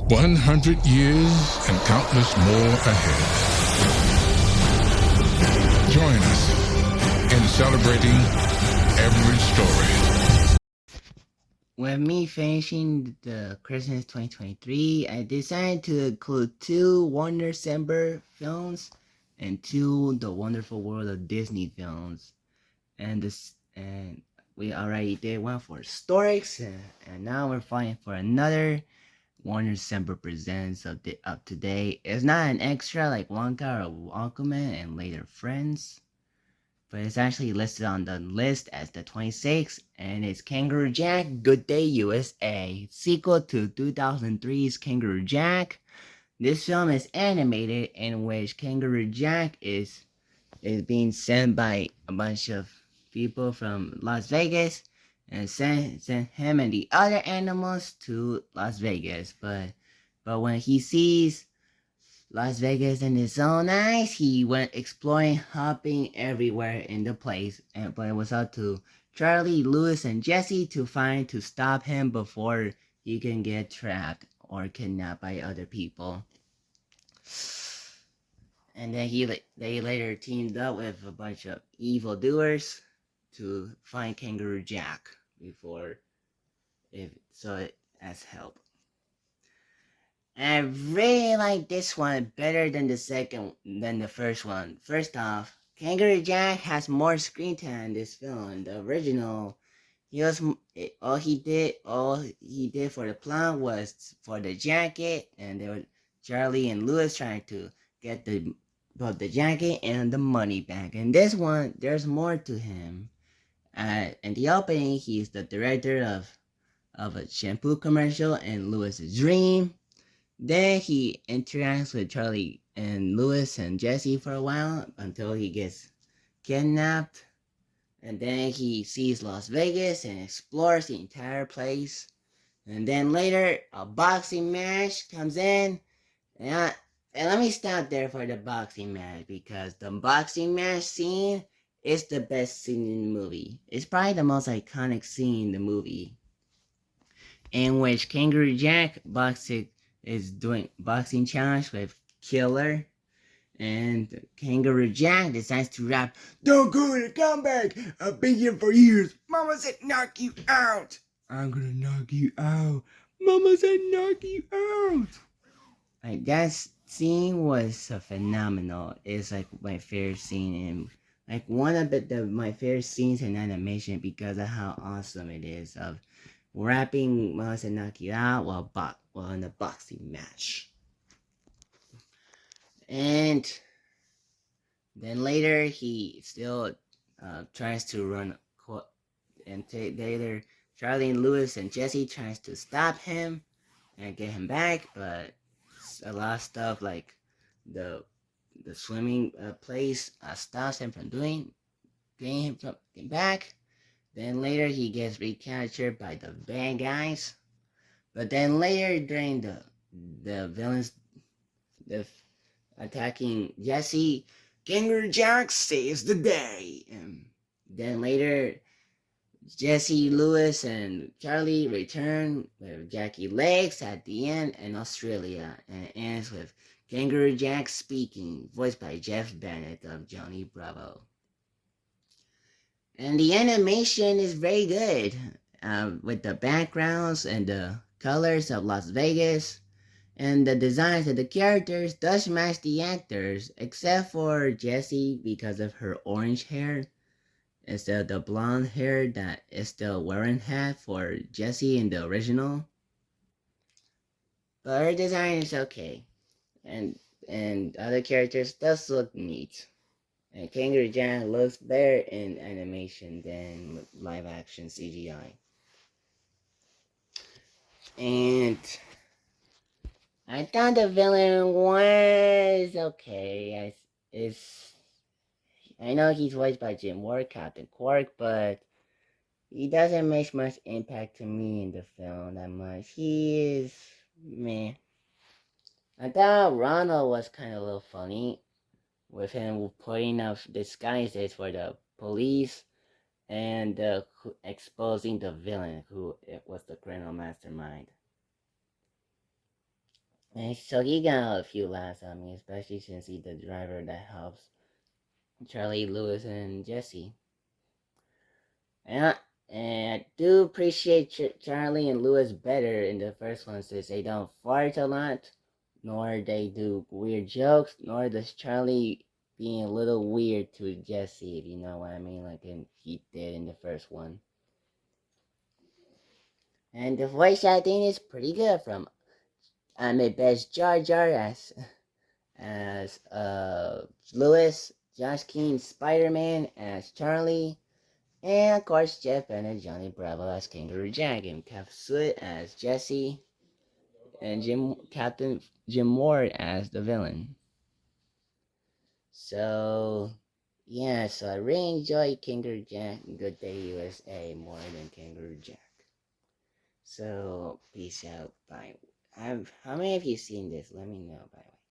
100 years and countless more ahead. Join us in celebrating every story. With me finishing the Christmas 2023, I decided to include 2 WarnerCember films and 2 The Wonderful World of Disney films. And we already did one for Storks, and now we're fighting for another WarnerCember Presents up to date. It's not an extra like Wonka or Aquaman and later Friends, but it's actually listed on the list as the 26th, and it's Kangaroo Jack Good Day USA, sequel to 2003's Kangaroo Jack. This film is animated, in which Kangaroo Jack is being sent by a bunch of people from Las Vegas and sent him and the other animals to Las Vegas. But when he sees Las Vegas in his own eyes, he went exploring, hopping everywhere in the place. But it was up to Charlie, Lewis, and Jesse to stop him before he can get trapped or kidnapped by other people. And then they later teamed up with a bunch of evildoers to find Kangaroo Jack as help. And I really like this one better than the first one. First off, Kangaroo Jack has more screen time in this film. The original, all he did for the plot was for the jacket, and there were Charlie and Lewis trying to get both the jacket and the money back. And this one, there's more to him. In the opening, he's the director of a shampoo commercial in Lewis's dream. Then he interacts with Charlie and Lewis and Jesse for a while until he gets kidnapped. And then he sees Las Vegas and explores the entire place. And then later, a boxing match comes in. And let me stop there for the boxing match, because the boxing match scene is the best scene in the movie. It's probably the most iconic scene in the movie, in which Kangaroo Jack is doing boxing challenge with Killer, and Kangaroo Jack decides to rap, "Don't go to comeback! I've been here for years! Mama said knock you out! I'm gonna knock you out! Mama said knock you out!" Like, that scene was phenomenal. It's like my favorite scene in, like, one of my favorite scenes in animation, because of how awesome it is of rapping Mama said knock you out while in a boxing match. And then later he still tries to run, and later Charlie and Lewis and Jesse tries to stop him and get him back, but a lot of stuff like the swimming place stops him from getting him back. Then later he gets recaptured by the bad guys. But then later, during the villains attacking Jesse, Kangaroo Jack saves the day. And then later, Jesse, Lewis, and Charlie return with Jackie Legs at the end in Australia, and it ends with Kangaroo Jack speaking, voiced by Jeff Bennett of Johnny Bravo. And the animation is very good, with the backgrounds and the colors of Las Vegas, and the designs of the characters does match the actors, except for Jessie because of her orange hair instead of the blonde hair that Estelle Warren had for Jessie in the original. But her design is okay, and other characters does look neat. And Kangaroo Jack looks better in animation than live action CGI. And I thought the villain was okay. I know he's voiced by Jim Ward, Captain Quark, but he doesn't make much impact to me in the film that much. He is meh. I thought Ronald was kind of a little funny, with him putting up disguises for the police and exposing the villain, who was the criminal mastermind. And so he got a few laughs at me, especially since he's the driver that helps Charlie, Lewis, and Jesse. And I do appreciate Charlie and Lewis better in the first one since they don't fart a lot, nor they do weird jokes, nor does Charlie being a little weird to Jesse, if you know what I mean, like he did in the first one. And the voice acting is pretty good from Ahmed Best Jar Jar as Lewis, Josh Keene's Spider-Man as Charlie, and of course Jeff Bennett, Johnny Bravo as Kangaroo Jack, and Kev Sweat as Jesse, and Captain Jim Ward as the villain. So yeah, so I really enjoy Kangaroo Jack and Good Day USA more than Kangaroo Jack. So peace out. Bye. How many of you seen this? Let me know. Bye.